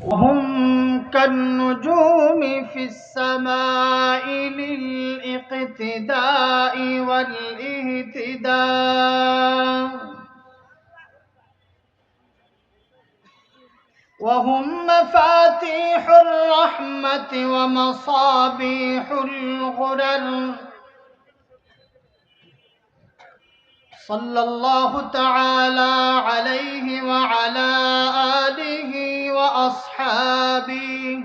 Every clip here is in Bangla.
وهم كالنجوم في السماء للاقتداء والاهتداء وهم مفاتيح الرحمة ومصابيح الغرر. صلى الله تعالى عليه وعلى آله وأصحابه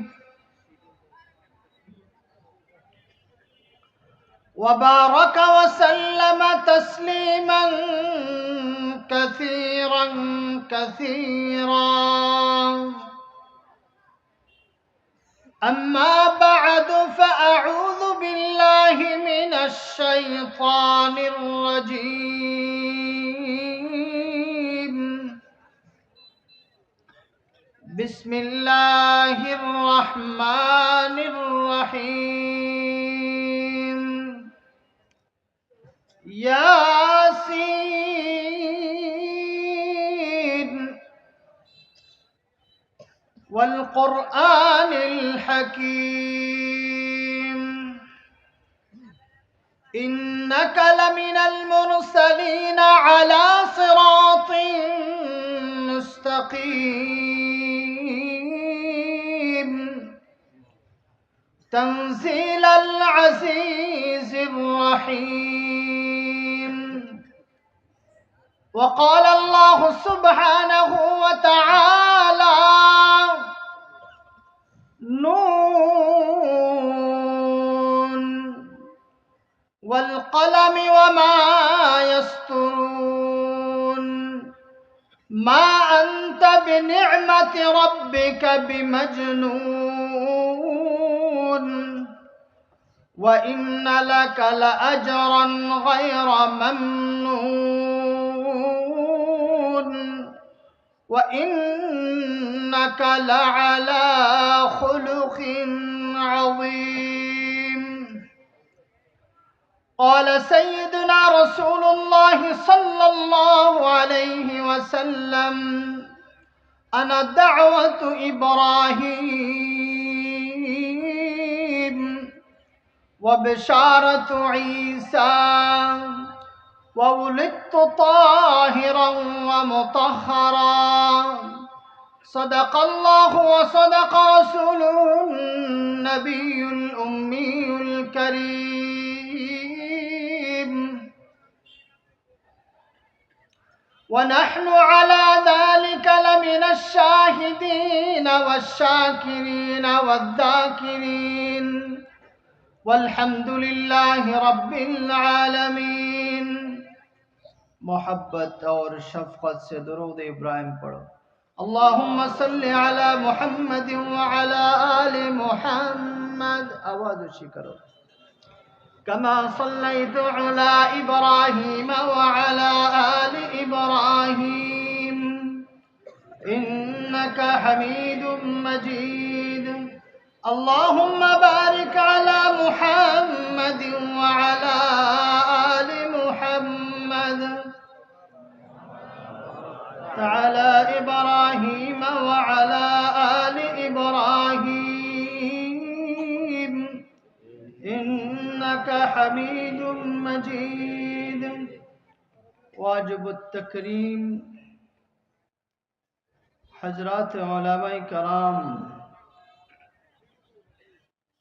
وبارك وسلم تسليما كثيرا كثيرا. أما بعد فأعوذ بالله من الشيطان الرجيم. بسم الله الرحمن الرحيم. ياسين والقرآن الحكيم إنك لمن المرسلين على صراط مستقيم تنزيل العزيز الرحيم. وقال الله سبحانه وتعالى: نون والقلم وما يسطرون ما أنت بنعمة ربك بمجنون وإن لك لأجرا غير ممنون وإنك لعلى خلق عظيم. قال سيدنا رسول الله صلى الله عليه وسلم: أنا دعوة إبراهيم وبشارة عيسى وولدت طاهرا ومطهرا. صدق الله وصدق رسوله النبي الأمي الكريم. ونحن على ذلك لمن الشاهدين والشاكرين والذاكرين والحمد لله رب العالمين. मोहब्बत और शफ़क़त से दुरूद इब्राहिम पढ़ो। अल्लाहुम्मा सल्लि अला मुहम्मद व अला आलि मुहम्मद। आवाज़ ऊँची करो। कमा सल्लैतु अला इब्राहीम व अला आलि इब्राहीम इन्नका हमीदुम मजीद। अल्लाहुम्मा बारिक अला मुहम्मद व अला आलि मुहम्मद अला इब्राहीम व अला आलि इब्राहीम इन्नका हमीदुम मजीद। वाजिबुत तकरीम हज़रात उलमाए कराम,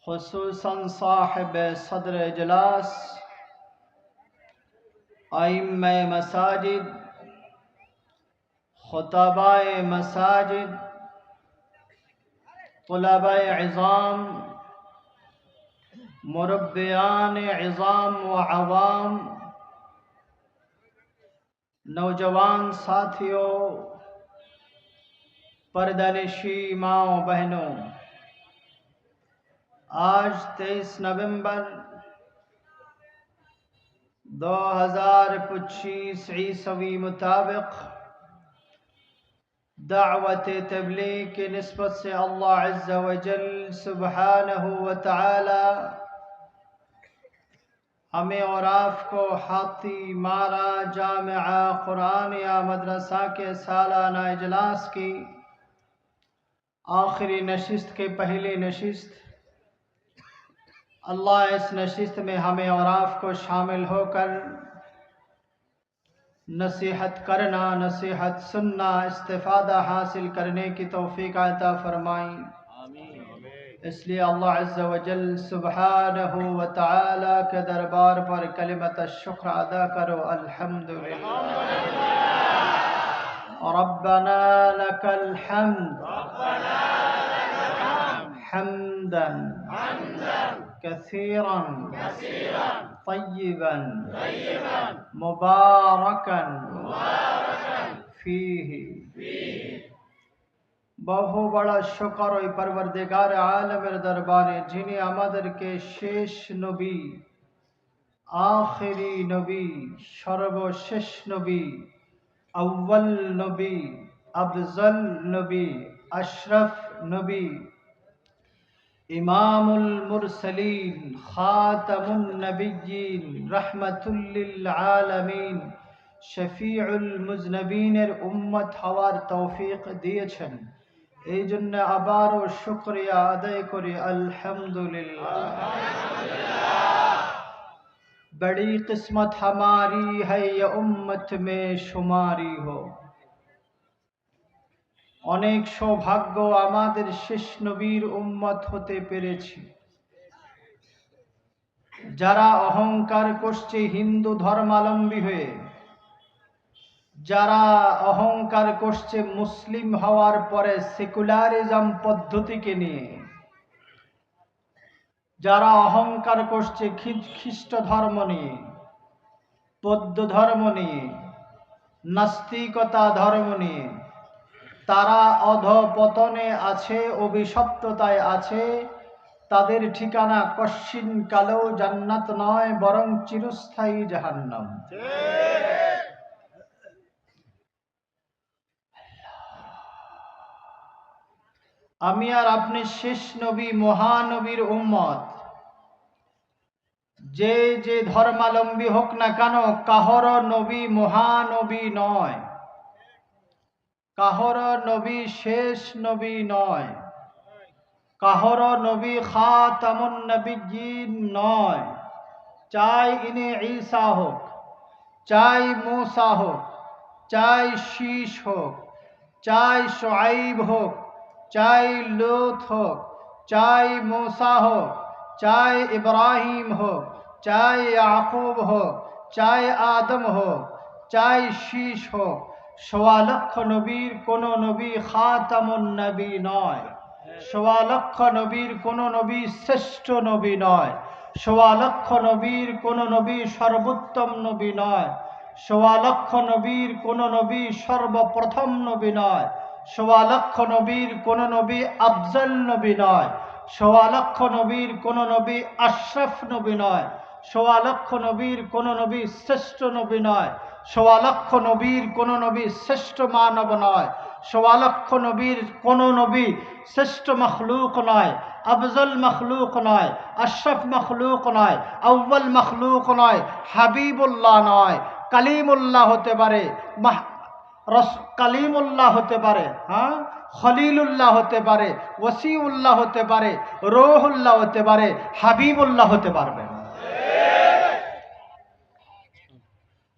खुसूसन साहिब सदर इजलास, आइम्मे मसाजिद, खुताबाए मसाजिद, तुलबाए इज़ाम, मुरब्बियान इज़ाम व अवाम, नौजवान साथियों, पर्दानिशी माओ बहनों, आज 23 नवंबर 2025 ईस्वी मुताबिक दावत तबलीग की निस्बत से अल्लाह अज़्ज़ा व जल सुब्हानहू व तआला हमें और आपको हाथी मारा जामिआ कुरानिया मदरसा के सालाना इजलास की आखिरी नशिस्त के पहली नशिस्त, अल्लाह इस नशिस्त में हमें और आपको शामिल होकर नसीहत करना, नसीहत सुनना, इस्तिफादा हासिल करने की तौफीक अता फरमाई। इसलिए अल्लाह अज़्ज़ व जल सुब्हानहू व तआला के दरबार पर कलिमत शुक्र अदा करो, अल्हम्दुलिल्लाह। रब्बना लकल हम्द हम्दन कसीरन तय्यिबन मुबारकन फीही। বহু বড় শুকর ওই পরবর্তীগার আলমের দরবারে যিনি আমাদেরকে শেষ নবী, আখিরি নবী, সর্বশেষ নবী, আউয়াল নবী, আফজল নবী, আশরফ নবী, ইমামুল মুরসালিন, খাতামুন নবিয়্যিন, রাহমাতুল লিল আলামিন, শফিউল মুজনবিনের উম্মত হওয়ার তৌফিক দিয়েছেন। এই জন্য আবারও শুকরিয়া আদায় করি, अल्हम्दुलिल्लाह। बड़ी किस्मत हमारी है ये उम्मत में शुमारी हो। অনেক সৌভাগ্য আমাদের শেষ নবীর উম্মত হতে পেরেছি। যারা অহংকার করছে হিন্দু ধর্মাবলম্বী হয়ে, যারা অহংকার করছে মুসলিম হওয়ার পরে সেকুলারিজম পদ্ধতিকে নিয়ে, যারা অহংকার করছে খ্রিস্ট ধর্ম নিয়ে, বৌদ্ধ ধর্ম নিয়ে, নাস্তিকতা ধর্ম নিয়ে, তারা অধঃপতনে আছে, অভিশপ্ততায় আছে। তাদের ঠিকানা কশ্চিন কালেও জান্নাত নয়, বরং চিরস্থায়ী জাহান্নাম। আমি আর আপনি শেষ নবী, মহানবীর উম্মত। যে যে ধর্মাবলম্বী হোক না কেন, কাহর নবী মহানবী নয়, কাহর নবী শেষ নবী নয়, কাহর নবী খাতামুন নবিয়্যিন নয়। চাই ইনি ঈসা হোক, চাই मूसा হোক, চাই শীশ হোক, চাই শুআইব হোক, চাই লূত হোক, চাই मूसा হোক, চাই ইব্রাহিম হোক, চাই ইয়াকুব হোক, চাই আদম হোক, চাই শীশ হোক, সোয়া লক্ষ নবীর কোন নবী খাতামুন নবী নয়। সোয়া লক্ষ নবীর কোন নবী শ্রেষ্ঠ নবী নয়। সোয়া লক্ষ নবীর কোন নবী সর্বোত্তম নবী নয়। সোয়া লক্ষ নবীর কোন নবী সর্বপ্রথম নবী নয়। সোয়া লক্ষ নবীর কোন নবী আফজল নবী নয়। সোয়া লক্ষ নবীর কোন নবী আশরাফ নবী নয়। সোয়া লক্ষ নবীর কোন নবী শ্রেষ্ঠ নবী নয়। সোয়া লক্ষ নবীর কোন নবী শ্রেষ্ঠ মানব নয়। সোয়া লক্ষ নবীর কোন নবী শ্রেষ্ঠ মখলুক নয়, আফজল মখলুক নয়, আশরাফ মখলুক নয়, আউয়াল মখলুক নয়, হাবিবুল্লাহ নয়। কালিমুল্লাহ হতে পারে, কালিমুল্লাহ হতে পারে, হ্যাঁ, খলিলুল্লাহ হতে পারে, ওসিউল্লাহ হতে পারে, রূহুল্লাহ হতে পারে, হাবিবুল্লাহ হতে পারবে না।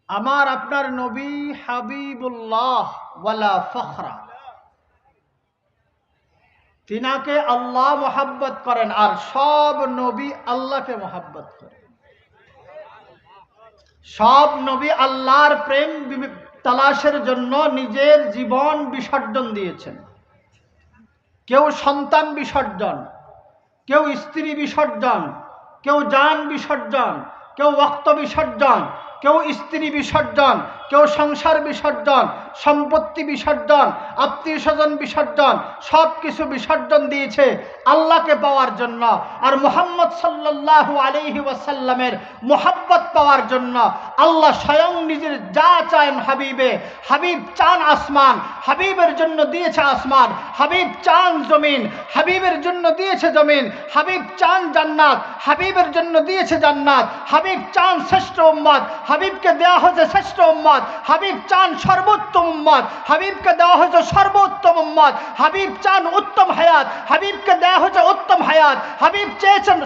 আমার আপনার নবী হাবিবুল্লাহ ওয়ালা ফখরা। তিনাকে আল্লাহ মোহাব্বত করেন, আর সব নবী আল্লাহকে মোহাব্বত করেন। সব নবী আল্লাহর প্রেম তালাশের জন্য নিজের জীবন বিসর্জন দিয়েছেন। কেউ সন্তান বিসর্জন, কেউ স্ত্রী বিসর্জন, কেউ জান বিসর্জন, কেউ ওয়াক্ত বিসর্জন, কেউ স্ত্রী বিসর্জন, কেউ সংসার বিসর্জন, সম্পত্তি বিসর্জন, আত্মীয় স্বজন বিসর্জন, সব কিছু বিসর্জন দিয়েছে আল্লাহকে পাওয়ার জন্য। আর মুহাম্মদ সাল্লাল্লাহু আলাইহি ওয়াসাল্লামের মোহাব্বত পাওয়ার জন্য আল্লাহ স্বয়ং নিজের যা চান হাবিবে। হাবিব চান আসমান, হাবিবের জন্য দিয়েছে আসমান। হাবিব চান জমিন, হাবিবের জন্য দিয়েছে জমিন। হাবিব চান জান্নাত, হাবিবের জন্য দিয়েছে জান্নাত। হাবিব চান শ্রেষ্ঠ উম্মত, হাবিবকে দেয়া হয়েছে শ্রেষ্ঠ উম্মত। উম্মত, হাবিব চান সর্বোত্তম উম্মত, হাবিবকে দেওয়া হয়েছে সর্বোত্তম উম্মত, হাবিব চান উত্তম হায়াত, হাবিবকে দেওয়া হয়েছে উত্তম হায়াত, হাবিব চেয়েছেন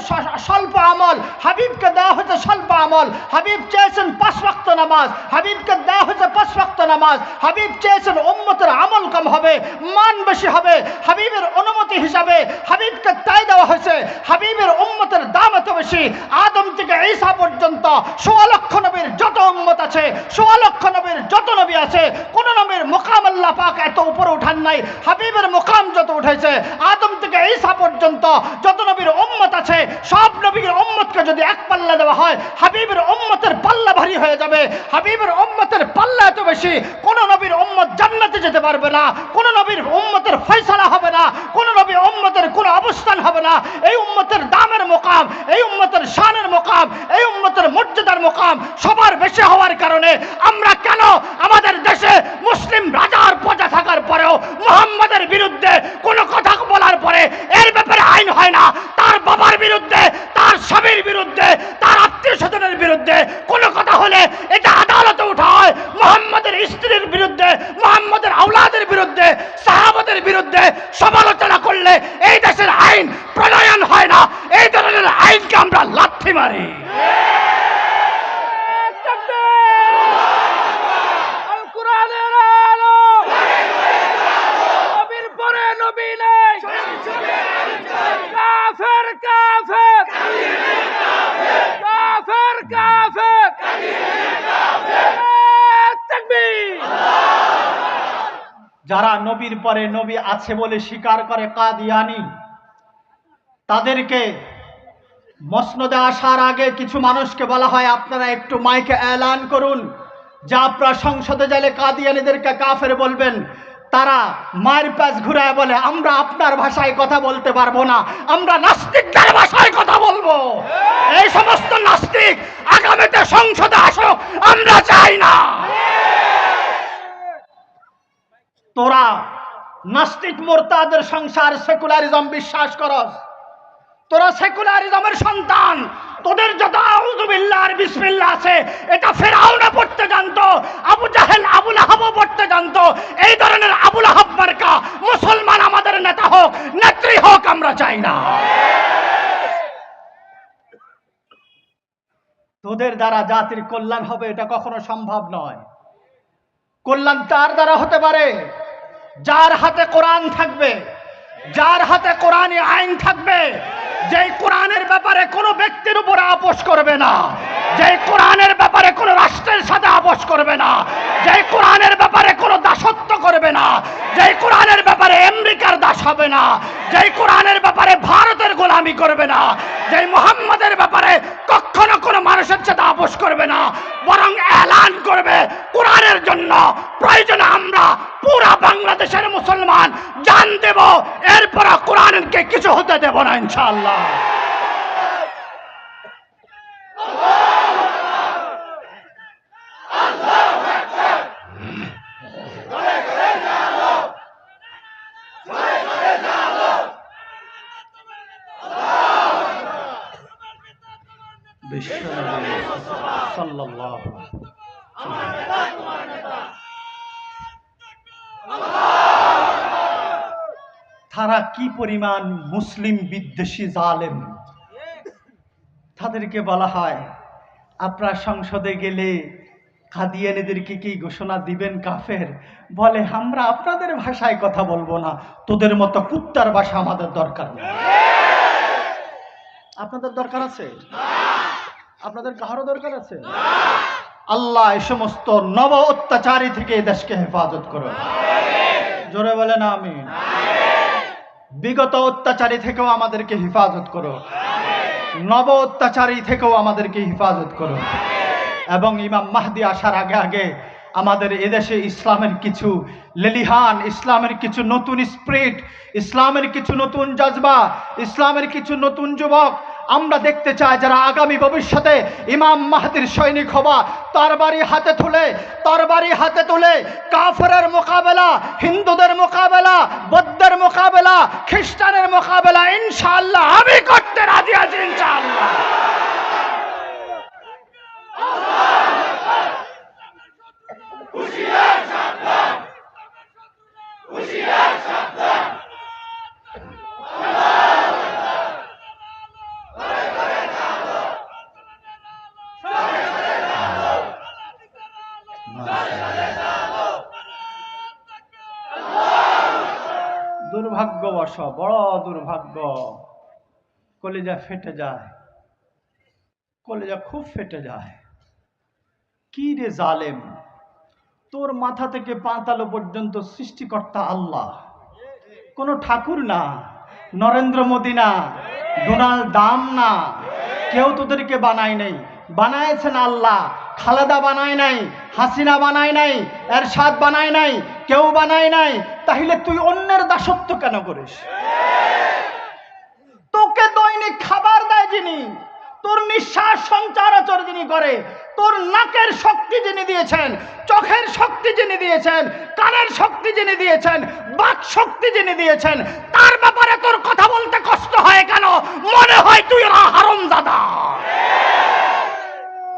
স্বল্প আমল, হাবিবকে দেওয়া হয়েছে স্বল্প আমল, হাবিব চেয়েছেন 5 ওয়াক্ত নামাজ, হাবিবকে দেওয়া হয়েছে 5 ওয়াক্ত নামাজ, হাবিব চেয়েছেন উম্মতের আমল কম হবে, মান বেশি হবে, হাবিবের অনুমতি হিসাবে হাবিবকে তাই দেওয়া হয়েছে। হাবিবের উম্মতের দাম এত বেশি, আদম থেকে ঈসা পর্যন্ত 16 লক্ষ নবীর যত উম্মত আছে, 16 লক্ষ নবীর যত নবী আছে, কোন নবীর মুকাম আল্লাহ পাক এত উপরে উঠান নাই। হাবিবের মুকাম যত উঠেছে, আদম থেকে ঈসা পর্যন্ত যত নবীর উম্মত আছে, সব নবীর উম্মতকে যদি এক পাল্লা দেওয়া হয়, হাবিবের উম্মতের পাল্লা ভারী হয়ে যাবে। হাবিবের উম্মতের পাল্লা এত বেশি, কোন নবীর উম্মত জান্নাতে যেতে পারবে না, কোন নবীর উম্মতের ফয়সালা হবে না, কোন নবীর উম্মতের কোন অবস্থান হবে না। এই উম্মতের দামের মুকাম, এই উম্মতের শানের মুকাম, এই উম্মতের মর্যাদার মুকাম সবার বেশি হওয়ার কারণে আমরা কেন আমাদের দেশে মুসলিম রাজার প্রজা থাকার পরেও মুহাম্মাদের বিরুদ্ধে কোনো কথা বলার পরে এর ব্যাপারে আইন হয় না? তার বাবার বিরুদ্ধে, তার স্বামীর বিরুদ্ধে, তার আত্মীয় স্বজনের বিরুদ্ধে কোনো কথা হলে এটা আদালতে উঠা হয়। মুহাম্মাদের স্ত্রীর বিরুদ্ধে, মুহাম্মাদের আওলাদের বিরুদ্ধে, সাহাবাদের বিরুদ্ধে সমালোচনা করলে এই দেশের আইন প্রণয়ন হয় না। এই ধরনের আইনকে আমরা লাথি মারি। যারা নবীর পরে নবী আছে বলে স্বীকার করে কাদিয়ানি, তাদেরকে মসনদে আসার আগে কিছু মানুষকে বলা হয় আপনারা একটু মাইকে এলান করুন যে আপনারা সংসদে গেলে কাদিয়ানিদেরকে কাফের বলবেন। তারা মায়ের প্যাচ ঘুরায় বলে আমরা আপনার ভাষায় কথা বলতে পারবো না, আমরা নাস্তিকদের ভাষায় কথা বলবো। এই সমস্ত নাস্তিক আগামীতে সংসদে আসুক, আমরা চাই না। তোরা নাস্তিক মুরতাদের সংসার সেকুলারিজম বিশ্বাস করস, তোরা সেকুলারিজমের সন্তান। তোদের যত আউযু বিল্লাহ আর বিসমিল্লাহ আছে এটা ফেরাউনও পড়তে জানতো, আবু জাহেল আবু লাহাবও পড়তে জানতো। এই ধরনের আবু লাহাব মার্কা মুসলমান আমাদের নেতা হোক, নেত্রী হোক, আমরা চাই না। তোদের দ্বারা জাতির কল্যাণ হবে এটা কখনো সম্ভব নয়। কল্যাণ তার দ্বারা হতে পারে যার হাতে কোরআন থাকবে, যার হাতে কোরআনী আইন থাকবে, যেই কোরআনের ব্যাপারে কোনো ব্যক্তির উপর আপোষ করবে না, যেই কোরআনের ব্যাপারে কোনো রাষ্ট্রের সাথে আপোষ করবে না, যেই কোরআনের ব্যাপারে কোনো দাসত্ব করবে না, যেই কোরআনের ব্যাপারে আমেরিকার দাস হবে না, যেই কোরআনের ব্যাপারে ভারতের গোলামি করবে না, যেই মুহাম্মাদের ব্যাপারে কখনো কোনো মানুষের সাথে আপোষ করবে না, বরং এলান করবে কোরআনের জন্য প্রয়োজনে আমরা পুরা বাংলাদেশের মুসলমান জান দেব, এরপর কোরআনকে কিছু হতে দেব না ইনশাআল্লাহ। তারা কি পরিমাণ মুসলিম বিদ্বেষী জালেম। তাদেরকে বলা হয় আপনারা সংসদে গেলে কাদিয়ানীদেরকে কি ঘোষণা দিবেন কাফের? বলে আমরা আপনাদের ভাষায় কথা বলবো না, তোদের মতো কুত্তার ভাষা আমাদের দরকার নেই। আপনাদের দরকার আছে? আপনাদের কারো দরকার আছে? আল্লাহ এই সমস্ত নব অত্যাচারী থেকে এই দেশকে হেফাজত করো। জোরে বলেন আমিন। বিগত অত্যাচারী থেকেও আমাদেরকে হেফাজত করো, নব অত্যাচারী থেকেও আমাদেরকে হেফাজত করো। এবং ইমাম মাহদি আসার আগে আগে আমাদের এদেশে ইসলামের কিছু লেলিহান, ইসলামের কিছু নতুন স্পিরিট, ইসলামের কিছু নতুন জজবা, ইসলামের কিছু নতুন যুবক আমরা দেখতে চাই যারা আগামী ভবিষ্যতে ইমাম মাহদির সৈনিক হবা। তরবারি হাতে তুলে কাফেরের মোকাবেলা, হিন্দুদের মোকাবেলা, বৌদ্ধের মোকাবেলা, খ্রিস্টানের মোকাবেলা ইনশাআল্লাহ আমি করতে রাজি আছি ইনশাআল্লাহ। দুর্ভাগ্যবশ, বড় দুর্ভাগ্য। কলিজা ফেটে যায়, কলিজা খুব ফেটে যায়। কি রে জালেম, তোর মাথা থেকে পাতালো পর্যন্ত সৃষ্টিকর্তা আল্লাহ, কোন ঠাকুর না, নরেন্দ্র মোদী না, ডোনাল্ড দাম না, কেউ তোদেরকে বানায় নাই, বানায়ছেন আল্লাহ। খালেদা বানায় নাই, হাসিনা বানায় নাই, এরশাদ বানায় নাই, কেউ বানায় নাই। তাহলে তুই অন্যের দাসত্ব কেন করিস? তোকে দৈনিক খাবার দেয় যিনি, তোর নিঃশ্বাস সঞ্চারাচর যিনি করে, তোর নাকের শক্তি যিনি দিয়েছেন, চোখের শক্তি যিনি দিয়েছেন, কানের শক্তি যিনি দিয়েছেন, বাক শক্তি যিনি দিয়েছেন, তার ব্যাপারে তোর কথা বলতে কষ্ট হয় কেন? মনে হয় তুই হারামজাদা।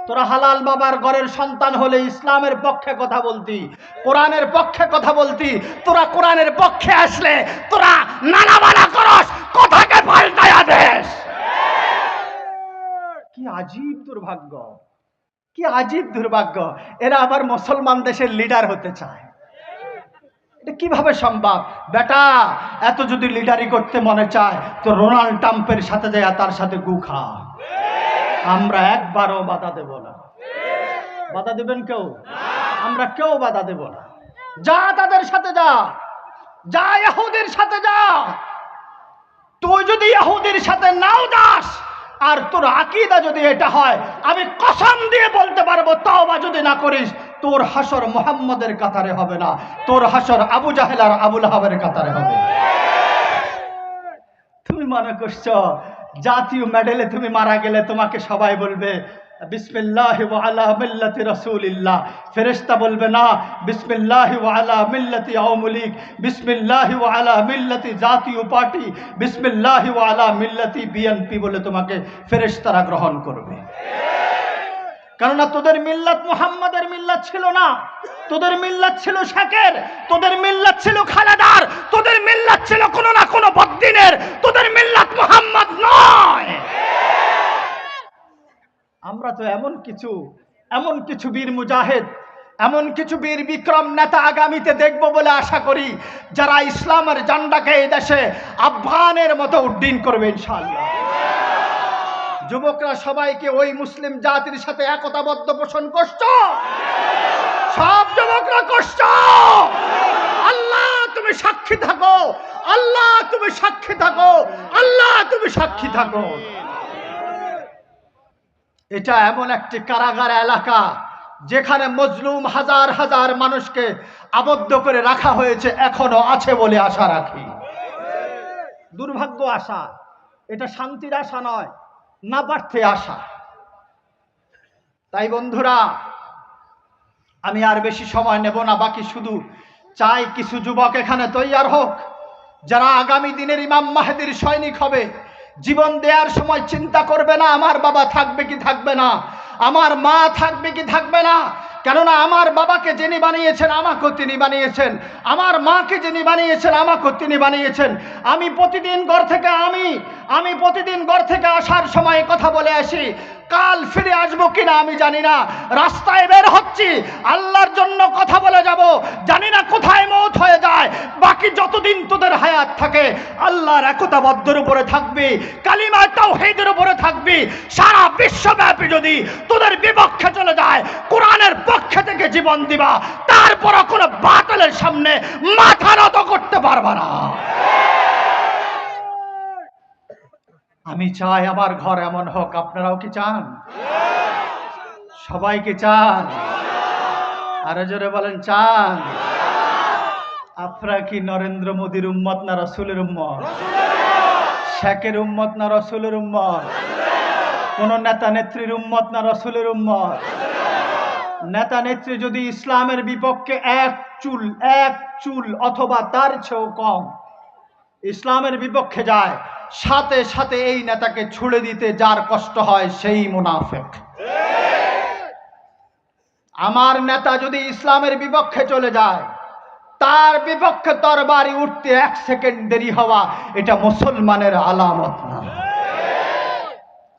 তোরা হালাল বাবার ঘরের সন্তান হলে ইসলামের পক্ষে কথা বলতি, কোরআনের পক্ষে কথা বলতি। তোরা কোরআনের পক্ষে আসলে তোরা নানা বানা করস, কথাকে পাল্টায়া দেশ। কি আজীব দুর্ভাগ্য, কি আজীব দুর্ভাগ্য। এরা আবার মুসলমান দেশের লিডার হতে চায়। এটা কিভাবে সম্ভব? বেটা, এত যদি লিডারি করতে মনে চায় তো ডোনাল্ড ট্রাম্পের সাথে যায়, তার সাথে গু খা। আমরা একবারও বাধা দেব না। বাধা দেবেন কেউ? আমরা কেউ বাধা দেব না। যা তাদের সাথে যা, যা ইহুদির সাথে যা। তুই যদি ইহুদির সাথে নাও যাস আর তোর আকীদা যদি এটা হয়, আমি কসম দিয়ে বলতে পারবো, তওবা যদি না করিস, তোর হাসর মুহাম্মদের কাতারে হবে না, তোর হাসর আবু জাহেল আর আবু লাহাবের কাতারে হবে। তুমি মনে করছো জাতীয় মেডেলে তুমি মারা গেলে তোমাকে সবাই বলবে বিসমিল্লাহি ওয়া আলা মিল্লাতি রাসূলিল্লাহ? ফেরেশতা বলবে না বিসমিল্লাহি ওয়া আলা মিল্লাতি আওয়ামী লীগ, বিসমিল্লাহি ওয়া আলা মিল্লাতি জাতীয় পার্টি, বিসমিল্লাহি ওয়া আলা মিল্লাতি বিএনপি বলে তোমাকে ফেরেশতারা গ্রহণ করবে। কেননা তোদের মিল্লাত মুহাম্মাদের মিল্লাত ছিল না, তোদের মিল্লাত ছিল শেখের, তোদের মিল্লাত ছিল খালেদার, তোদের মিল্লাত ছিল কোনো না কোনো বদ্দিনের, তোদের মিল্লাত মুহাম্মদ নয়। আমরা তো এমন কিছু বীর মুজাহিদ, এমন কিছু বীর বিক্রম নেতা আগামীতে দেখব বলে আশা করি, যারা ইসলামের ঝান্ডাকে এই দেশে আফগানের মতো উড্ডীন করবে ইনশাআল্লাহ। যুবকরা সবাইকে ওই মুসলিম জাতির সাথে একতাবদ্ধ পোষণ করছো, সব যুবকরা করছো। আল্লাহ তুমি সাক্ষী থাকো, আল্লাহ তুমি সাক্ষী থাকো, আল্লাহ তুমি সাক্ষী থাকো। এটা এমন একটি কারাগার এলাকা যেখানে মজলুম হাজার হাজার মানুষকে আবদ্ধ করে রাখা হয়েছে, এখনো আছে বলে আশা রাখি। দুর্ভাগ্য আশা, এটা শান্তির আশা নয়, না পারতে আশা। তাই বন্ধুরা, আমি আর বেশি সময় নেব না, বাকি শুধু চাই কিছু যুবক এখানে তৈয়ার হোক, যারা আগামী দিনের ইমাম মাহদির সৈনিক হবে। জীবন দেওয়ার সময় চিন্তা করবে না আমার বাবা থাকবে কি থাকবে না, আমার মা থাকবে কি থাকবে না। কেননা আমার বাবাকে যিনি বানিয়েছেন আমাকেও তিনি বানিয়েছেন, আমার মাকে যিনি বানিয়েছেন আমাকেও তিনি বানিয়েছেন। আমি প্রতিদিন ঘর থেকে আসার সময় কথা বলে আসি, কাল ফিরে আসবো কিনা আমি জানি না। রাস্তায় বের হচ্ছি, আল্লাহর জন্য কথা বলে যাব, জানি না কোথায় মওত হয়ে যায়। বাকি যতদিন তোদের হায়াত থাকে আল্লাহর একতাবদ্ধের উপরে থাকবি, কালিমা তাওহীদের উপরে থাকবি। সারা বিশ্বব্যাপী যদি তোদের বিপক্ষে চলে যায়, কোরআনের পক্ষে থেকে জীবন দিবা, তারপরও কোনো বাতিলের সামনে মাথা নত করতে পারবা না। আমি চাই আমার ঘর এমন হোক, আপনারাও কি চান? সবাই কি চান? আরো জোরে বলেন চান? আপনারা কি নরেন্দ্র মোদীর উম্মত না রাসূলের উম্মত? শেখের উম্মত না রাসূলের উম্মত? কোন নেতা নেত্রীর উম্মত না রাসূলের উম্মত? নেতা নেত্রী যদি ইসলামের বিপক্ষে এক চুল অথবা তার চেয়েও কম ইসলামের বিপক্ষে যায়, সাথে সাথে এই নেতাকে ছুড়ে দিতে যার কষ্ট হয় সেই মুনাফিক। আমার নেতা যদি ইসলামের বিপক্ষে চলে যায়, তার বিপক্ষে তরবারি উঠতে 1 সেকেন্ড দেরি হওয়া এটা মুসলমানের আলামত না।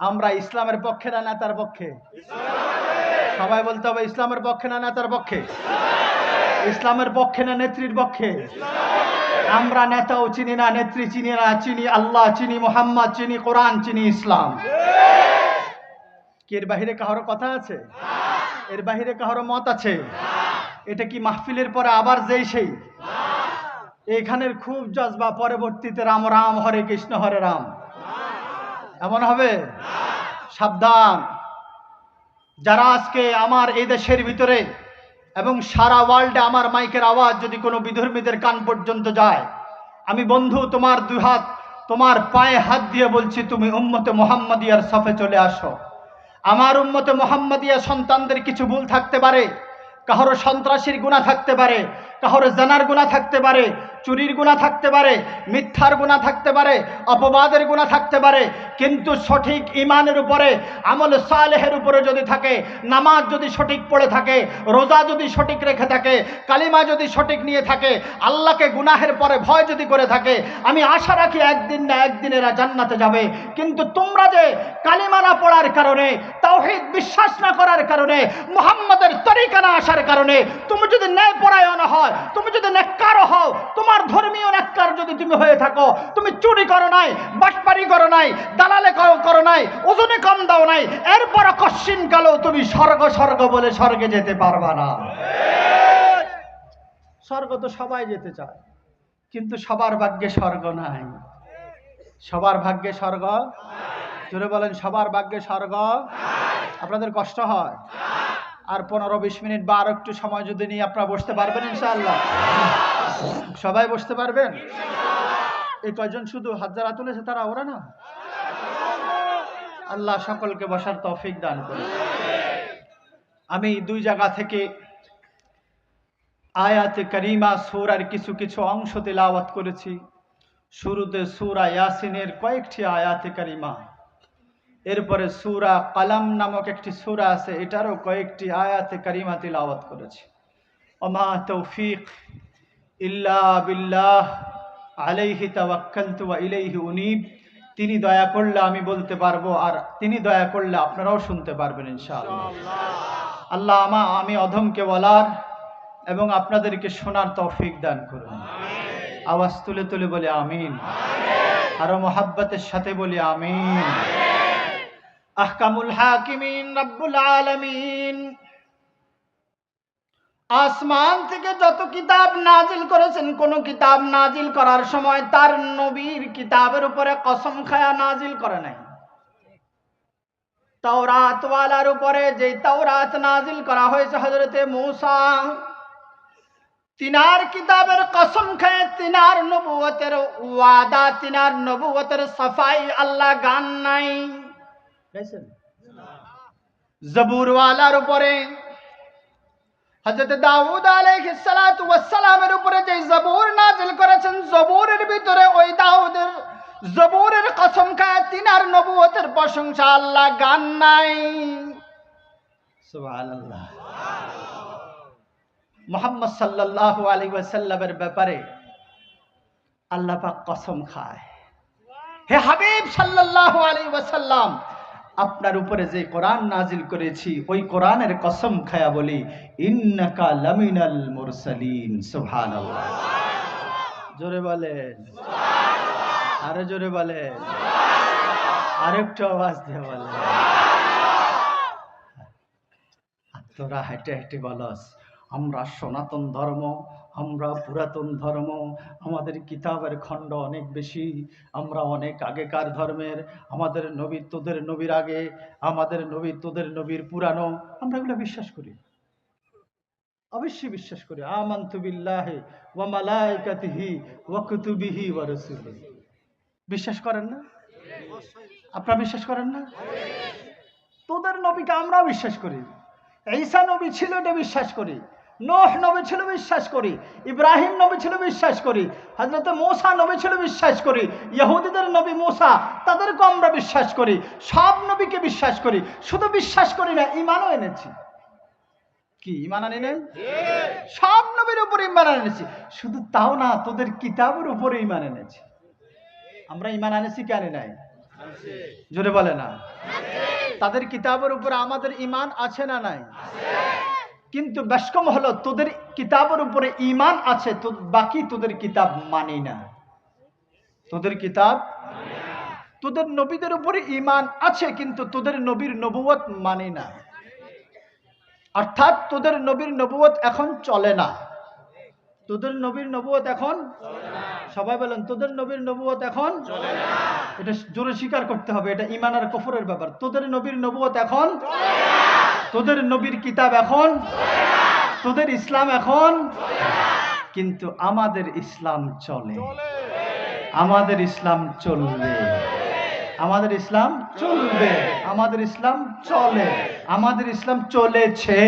আমরা ইসলামের পক্ষে না নেতার পক্ষে? সবাই বলতে হবে ইসলামের পক্ষে না নেতার পক্ষে? ইসলামের পক্ষে না নেত্রীর পক্ষে? আমরা নেতাও চিনি না, নেত্রী চিনি না, চিনি আল্লাহ, চিনি মুহাম্মদ, চিনি কোরআন, চিনি ইসলাম। কি এর বাহিরে কারো কথা আছে? এর বাহিরে কারো মত আছে? এটা কি মাহফিলের পরে আবার যেই সেই? এখানের খুব জজবা, পরবর্তীতে রাম রাম হরে কৃষ্ণ হরে রাম এমন হবে? সাবধান। যারা আজকে আমার এই দেশের ভিতরে এবং সারা ওয়ার্ল্ডে আমার মাইকের আওয়াজ যদি কোনো বিধর্মীদের কান পর্যন্ত যায়, আমি বন্ধু তোমার দুই হাত তোমার পায়ে হাত দিয়ে বলছি, তুমি উম্মতে মুহাম্মাদিয়ার সাফে চলে আসো। আমার উম্মতে মুহাম্মাদিয়া সন্তানদের কিছু ভুল থাকতে পারে, কারো সন্ত্রাসীর গুনাহ থাকতে পারে, কারো জানার গুনাহ থাকতে পারে, চুরির গুনাহ থাকতে পারে, মিথ্যার গুনাহ থাকতে পারে, অপবাদের গুনাহ থাকতে পারে, কিন্তু সঠিক ঈমানের উপরে, আমল সালেহের উপরে যদি থাকে, নামাজ যদি সঠিক পড়ে থাকে, রোজা যদি সঠিক রেখে থাকে, কালিমা যদি সঠিক নিয়ে থাকে, আল্লাহকে গুনাহের পরে ভয় যদি করে থাকে, আমি আশা রাখি একদিন না একদিন এরা জান্নাতে যাবে। কিন্তু তোমরা যে কালিমা না পড়ার কারণে, তাওহীদ বিশ্বাস না করার কারণে, মুহাম্মাদের তরিকা না আসার কারণে, তুমি যদি ন্যায়পরায়ণ হয়, তুমি যদি নেককার হও, তোমার ধর্মীয় নেককার যদি তুমি হয়ে থাকো, তুমি চুরি করো নাই, বাটপারি করো নাই, দালালে করো নাই, ওজনে কম দাও নাই, এরপর কশ্চিন কালেও তুমি স্বর্গ স্বর্গ বলে স্বর্গে যেতে পারবা না। স্বর্গ তো সবাই যেতে চায়, কিন্তু সবার ভাগ্যে স্বর্গ নাই। সবার ভাগ্যে স্বর্গ, জোরে বলেন সবার ভাগ্যে স্বর্গ। আপনাদের কষ্ট হয়? আর 15-20 মিনিট বা আর একটু সময় যদি নিয়ে আপনারা বসতে পারবেন ইনশাআল্লাহ? সবাই বসতে পারবেন? এই কয়জন শুধু হাত যারা তুলেছে তারা ওরা না? আল্লাহ সকলকে বসার তৌফিক দান করুন। আমি দুই জায়গা থেকে আয়াতে কারিমা সূরার কিছু কিছু অংশ তেলাওয়াত করেছি। শুরুতে সূরা ইয়াসিনের কয়েকটি আয়াতে কারিমা, এরপরে সূরা কালাম নামক একটি সূরা আছে, এটারও কয়েকটি আয়াতে কারিমা তিলাওয়াত করেছি। ওমা তৌফিক ইল্লা বিল্লাহ আলাইহি তাওয়াক্কালতু ওয়া ইলাইহি উনীব। তিনি দয়া করলে আমি বলতে পারবো, আর তিনি দয়া করলে আপনারাও শুনতে পারবেন ইনশাআল্লাহ। আল্লাহ আমি অধমকে বলার এবং আপনাদেরকে শোনার তৌফিক দান করুন। আওয়াজ তুলে তুলে বলে আমিন, আরো মোহাব্বতের সাথে বলি আমিন। আহকামুল হাকিমিন রব্বুল আলামিন আসমান থেকে যত কিতাব নাজিল করেছেন, কোন কিতাব নাজিল করার সময় তার নবীর কিতাবের উপরে কসম খায়া নাজিল করে নাই। তাওরাত ওয়ালার উপরে যে তাওরাত নাজিল করা হয়েছে হযরতে মূসা, তিনার কিতাবের কসম খায়, তিনার নবুয়তের ওয়াদা, তিনার নবুয়তের সাফাই আল্লাহ গান নাই। জবুর ওয়ালার উপরে হযরত দাউদ আলাইহিস সালাতু ওয়াস সালামের উপরে যে জবুর নাজিল করেছেন, জবুরের ভিতরে ওই দাউদের জবুরের কসম খায়, তিনার নবুয়তের প্রশংসা আল্লাহ গান নাই। সুবহানাল্লাহ। মুহাম্মদ সাল্লাল্লাহু আলাইহি ওয়াসাল্লামের ব্যাপারে আল্লাহ পাক কসম খায়, হে হাবিব সাল্লাল্লাহু আলাইহি ওয়াসাল্লাম, আপনার উপরে যে কোরআন নাজিল করেছি ওই কোরআনের কসম খায়া বলি, ইন্নাকা লামিনাল মুরসালিন। সুবহানাল্লাহ। জোরে বলেন সুবহানাল্লাহ। আরে জোরে বলেন সুবহানাল্লাহ। আরেকটু আওয়াজ দিয়ে বলেন সুবহানাল্লাহ। তোরা হেঁটে হেঁটে বলস আমরা সনাতন ধর্ম, আমরা পুরাতন ধর্ম, আমাদের কিতাবের খণ্ড অনেক বেশি, আমরা অনেক আগেকার ধর্মের, আমাদের নবী তোদের নবীর আগে, আমাদের নবী তোদের নবীর পুরানো। আমরা এগুলো বিশ্বাস করি, অবশ্যই বিশ্বাস করি। আমানতু বিল্লাহি ওয়া মালাইকাতিহি ওয়া কুতুবিহি ওয়া রাসূলিহি। বিশ্বাস করেন না? আপনারা বিশ্বাস করেন না? তোদের নবীকে আমরাও বিশ্বাস করি। ঈসা নবী ছিল এটা বিশ্বাস করি, নূহ নবী ছিল বিশ্বাস করি, ইব্রাহিম নবী ছিল বিশ্বাস করি, হযরত মূসা নবী ছিল বিশ্বাস করি, ইহুদিদের নবী মূসা তাদেরকে আমরা বিশ্বাস করি, সব নবীকে বিশ্বাস করি। শুধু বিশ্বাস করি না, ঈমানও এনেছি। কি ঈমান আনি নাই? সব নবীর উপর ঈমান এনেছি। শুধু তাও না, তোদের কিতাবের উপরে ঈমান এনেছি। আমরা ঈমান এনেছি কেন নাই? জোরে বলে না। তাদের কিতাবের উপরে আমাদের ঈমান আছে না নাই? কিন্তু ব্যস্কম হলো তোদের কিতাবের উপরে ঈমান আছে, তো বাকি তোদের কিতাব মানি না। তোদের কিতাব, তোদের নবীদের উপরে ঈমান আছে কিন্তু তোদের নবীর নবুয়ত মানি না। অর্থাৎ তোদের নবীর নবুয়ত এখন চলে না। তোদের নবীর নবুয়ত এখন সবাই বলেন, তোদের নবীর নবুয়ত এখন চলে না। এটা জোরে স্বীকার করতে হবে, এটা ঈমান আর কুফরের ব্যাপার। তোদের নবীর নবুয়ত এখন চলে না। তোদের নবীর কিতাব এখন চলে না। তোদের ইসলাম এখন চলে না। কিন্তু আমাদের ইসলাম চলে, আমাদের ইসলাম চলবে, আমাদের ইসলাম চলবে, আমাদের ইসলাম চলে, আমাদের ইসলাম চলেছে,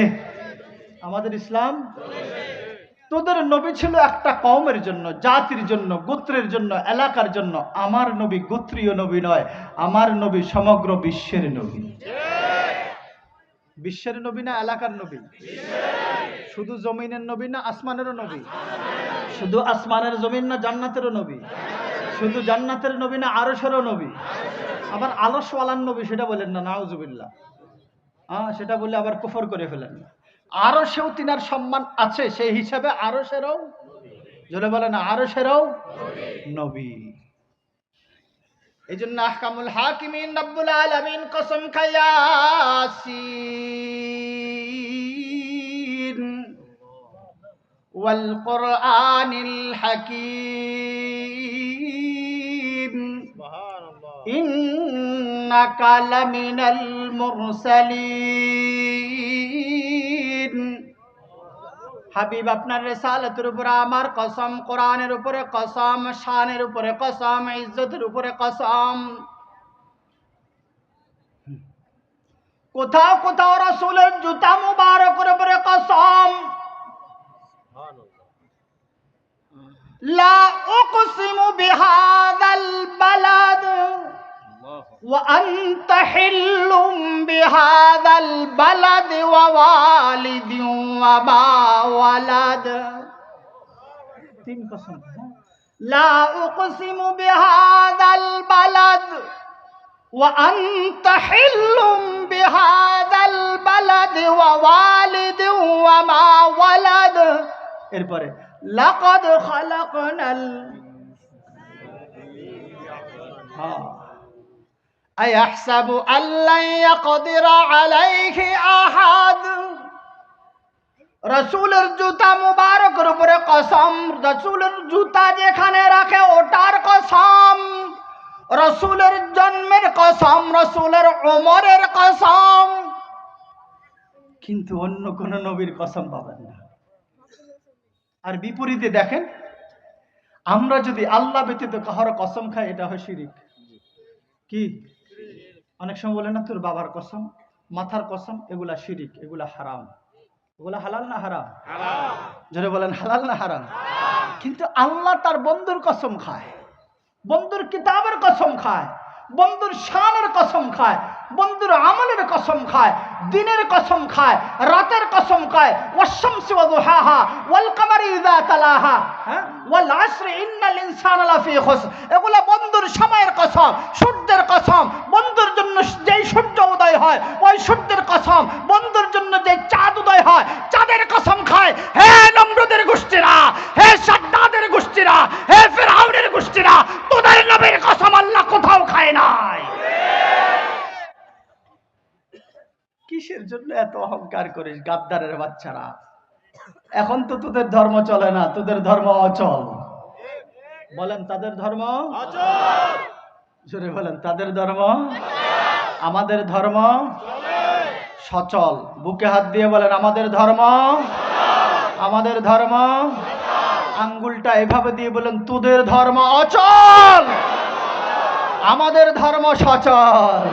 আমাদের ইসলাম চলেছে। তোদের নবী ছিল একটা কওমের জন্য, জাতির জন্য, গোত্রের জন্য, এলাকার জন্য। আমার নবী গোত্রীয় নবী নয়, আমার নবী সমগ্র বিশ্বের নবী। বিশ্বের নবী না এলাকার নবী? শুধু জমিনের নবী না আসমানেরও নবী? শুধু আসমানের জমিন না জান্নাতেরও নবী? শুধু জান্নাতের নবী না আরশেরও নবী? আবার আলসওয়ালার নবী সেটা বলেন না, নাউজুবিল্লাহ। সেটা বললে আবার কুফর করে ফেলেন। আরশেও তিনার সম্মান আছে, সেই হিসাবে আরশেরও, জোরে বলেন, আরশেরও নবী। এই জন্য আহকামুল হাকিমিন রব্বুল আলামিন কসম খায়া ইয়াসিন ওয়াল কুরআনিল হাকীম ইন্নাকা লামিনাল মুরসালিন। হাবিব আপনার রিসালাতের উপরে আমার কসম, কোরআনের উপরে কসম, শানের উপরে কসম, ইজ্জতের উপরে কসম। কোথাও কোথাও রাসূলের জুতা মুবারকের উপরে কসম। লা উকসিমু বিহাযাল বালাদ ওয়া আনতা হিল্লুম বিহাযাল বালাদ ওয়া ওয়ালিদিন ওয়া মা ওয়ালাদ। তিন কসম। লা উকসিমু বিহাযাল বালাদ ওয়া আনতা হিল্লুম বিহাযাল বালাদ ওয়া ওয়ালিদিন ওয়া মা ওয়ালাদ। এরপরে লাকাদ খালাকনাল আয়াহসাবু আল্লা ইয়াকদিরা আলাইহি আহাদ। রাসূলের জুতা মুবারকের উপরে কসম, রাসূলের জুতা যেখানে রাখে ওটার কসম, রাসূলের জন্মের কসম, রাসূলের উমরের কসম। কিন্তু অন্য কোন নবীর কসম পাবেন না। আর বিপরীতে দেখেন, আমরা যদি আল্লাহ ব্যতীত কাহার কসম খাই, এটা হয় শিরিক। কি অনেক সময় বলে না, তোর বাবার কসম, মাথার কসম, এগুলা শিরিক, এগুলা হারাম। এগুলা হালাল না হারাম? হারাম। যারা বলেন হালাল না হারাম? কিন্তু আল্লাহ তার বন্ধুর কসম খায়, বন্ধুর কিতাবের কসম খায়, বন্ধুর শানের কসম খায়, বন্ধুর আমলের কসম খায়, দিনের কসম খায়, রাতের কসম খায়। ওয়াশ-শামসি ওয়া দুহাহা ওয়াল কামারি ইযা তালাহা ওয়াল আসরি ইন্নাল ইনসানা লাফি খুসর। এগুলা বন্ধুর সময়ের কসম, সূর্যের কসম, বন্ধুর জন্য যেই সূর্য উদয় হয় ওই সূর্যের কসম, বন্ধুর জন্য যে চাঁদ উদয় হয় চাঁদের কসম খায়। হে নমরুদের গোষ্ঠীরা, হে সাদ্দাদের গোষ্ঠীরা, হে ফিরআউনের গোষ্ঠীরা, তোদের নবীর কসম আল্লাহ কোথাও খায় নাই। কিসের জন্য এত অহংকার করিস গাদ্দারের বাচ্চারা? এখন তো তোদের ধর্ম চলে না, তোদের ধর্ম অচল। বলেন তাদের ধর্ম অচল। জোরে বলেন তাদের ধর্ম। আমাদের ধর্ম সচল। বুকে হাত দিয়ে বলেন আমাদের ধর্ম, আমাদের ধর্ম। আঙ্গুলটা এভাবে দিয়ে বলেন তোদের ধর্ম অচল, আমাদের ধর্ম সচল।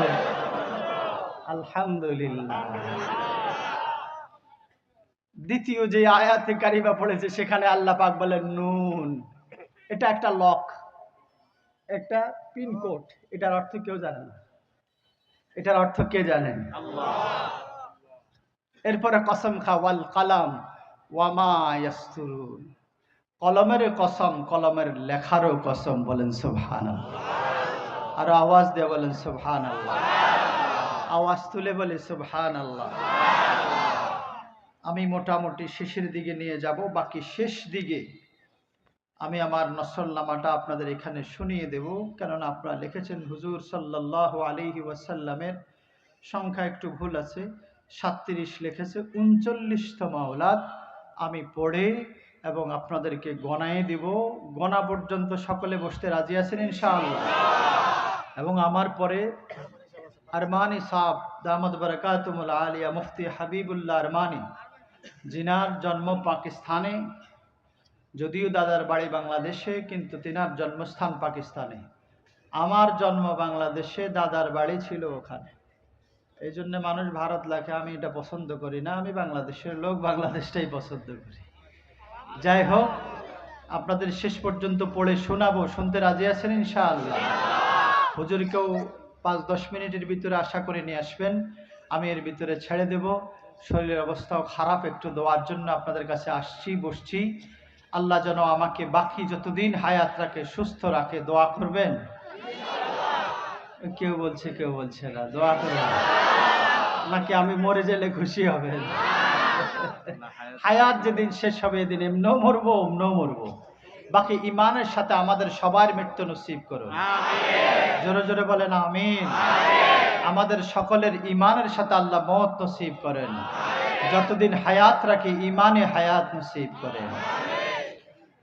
আলহামদুলিল্লাহ। দ্বিতীয় যে আয়াতে কারিমা পড়েছে সেখানে আল্লাহ পাক বলেন নুন। এটা একটা লক, একটা পিনকোড। এটার অর্থ কেউ জানে না। এটার অর্থ কে জানেন? আল্লাহ। এরপরে কসম খা ওয়াল কালাম ওয়া মা ইয়াসতুরুন। কলমের কসম, কলমের লেখারও কসম। বলেন সুবহানাল্লাহ। আর আওয়াজ দিয়ে বলেন সুবহানাল্লাহ। আওয়াজ তুলে বলে সুবহানাল্লাহ। আমি মোটামুটি শেষের দিকে নিয়ে যাব, বাকি শেষ দিকে আমি আমার নসলনামাটা আপনাদের এখানে শুনিয়ে দেব, কেননা আপনারা লিখেছেন হুজুর সাল্লাল্লাহু আলাইহি ওয়াসাল্লামের সংখ্যা একটু ভুল আছে, 37 লিখেছে, 39তম আওলাদ। আমি পড়ে এবং আপনাদেরকে গণায় দিব। গণা পর্যন্ত সকলে বসতে রাজি আছেন ইনশাআল্লাহ? এবং আমার পরে আরমানি সাহেব দামাত বারাকাতুহুল আলিয়া, মুফতি হাবিবুল্লাহ আরমানি, জিনার জন্ম পাকিস্তানে, যদিও দাদার বাড়ি বাংলাদেশে, কিন্তু তিনার জন্মস্থান পাকিস্তানে। আমার জন্ম বাংলাদেশে, দাদার বাড়ি ছিল ওখানে। এই জন্য মানুষ ভারত লেখে, আমি এটা পছন্দ করি না, আমি বাংলাদেশের লোক, বাংলাদেশটাই পছন্দ করি। যাই হোক, আপনাদের শেষ পর্যন্ত পড়ে শোনাবো, শুনতে রাজি আছেন ইনশাআল্লাহ? হুজুরকেও 5-10 মিনিটের ভিতরে আশা করে নিয়ে আসবেন, আমি এর ভিতরে ছেড়ে দেব। শরীরের অবস্থাও খারাপ, একটু দোয়ার জন্য আপনাদের কাছে আসছি, বসছি। আল্লাহ যেন আমাকে বাকি যতদিন হায়াত রাখে, সুস্থ রাখে, দোয়া করবেন। কেউ বলছে কেউ বলছে না, দোয়া করবেন নাকি আমি মরে গেলে খুশি হবেন? হায়াত যেদিন শেষ হবে এদিন এমনও মরবো, অমনও মরবো। বাকি ইমানের সাথে আমাদের সবার মৃত্যু নসিব করুন, জোরে জোরে বলেন আমিন। আমাদের সকলের ইমানের সাথে আল্লাহ মওত নসিব করেন, যতদিন হায়াত রাখে ইমানে হায়াত নসিব করেন।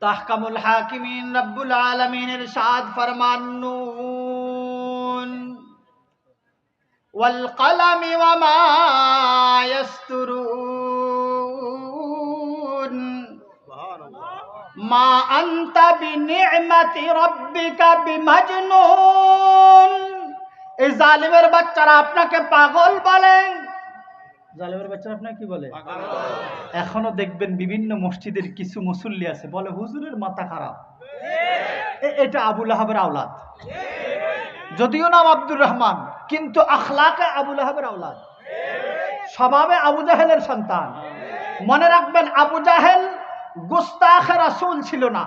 তাহকামুল হাকিমিন রব্বুল আলামিনের ইরশাদ ফরমান, নুন ওয়াল কলামি ওয়া মা ইয়াসতুরুন মা আনতা বিনি'মাতি রাব্বিকা বিমাজনুন। এই জালিমের বাচ্চারা আপনাকে পাগল বলে। জালিমের বাচ্চারা আপনাকে কি বলে? এখনো দেখবেন বিভিন্ন মসজিদের কিছু মুসল্লি আছে বলে হুজুরের মাথা খারাপ। এটা আবু লাহাবের আওলাদ, যদিও নাম আব্দুর রহমান, কিন্তু আখলাকে আবু লাহাবের আওলাদ, স্বভাবে আবু জাহেলের সন্তান। মনে রাখবেন, আবু জাহেল গুস্তাখে রাসূল ছিল না,